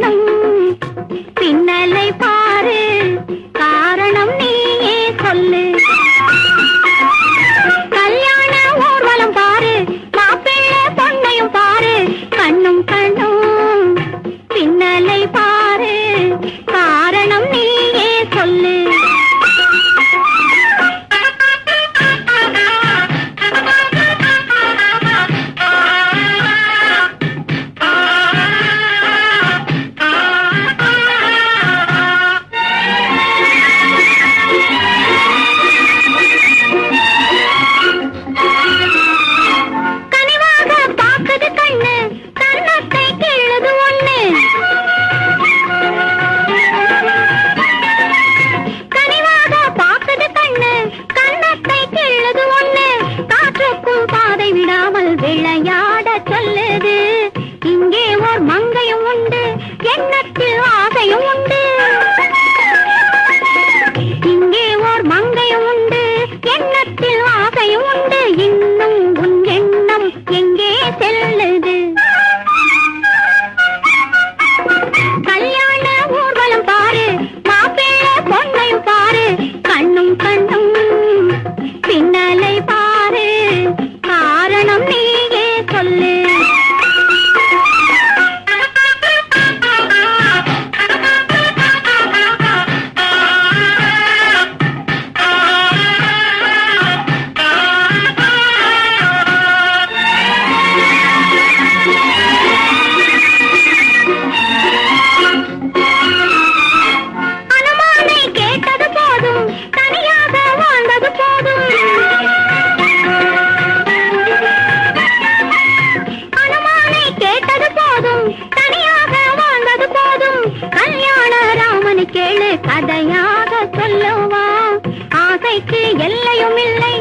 கண்ணும் பின்னலை பாரு, காரணம் நீயே சொல்லு. கல்யாண ஊர்வலம் பாரு, மாப்பிள்ளை பொண்ணையும் பாரு, கண்ணும் கண்ணும் பின்னலை பாரு, காரணம் நீயே சொல்லு. விளையாட சொல்லுது, இங்கே ஓர் மங்கையும் உண்டு, எண்ணத்தில் ஆசையும் உண்டு. இங்கே ஓர் மங்கையும் உண்டு, எண்ணத்தில் ஆசையும் உண்டு. இன்னும் உன் எண்ணம் எங்கே செல்லுது? கல்யாண ஊர்வலம் பாரு, மாப்பிள்ளை பொண்ணையும் பாரு, கண்ணும் கண்ணும் பின்னலை பாரு, காரணம் நீயே சொல்லு. அனுமானை கேட்டது போதும், தனியாக வாழ்ந்தது போதும். அனுமானை கேட்டது போதும், தனியாக வாழ்ந்தது போதும். கல்யாண ராமனை கேளு, கதையாக சொல்லுவா. ஆசைக்கு எல்லையும் இல்லை,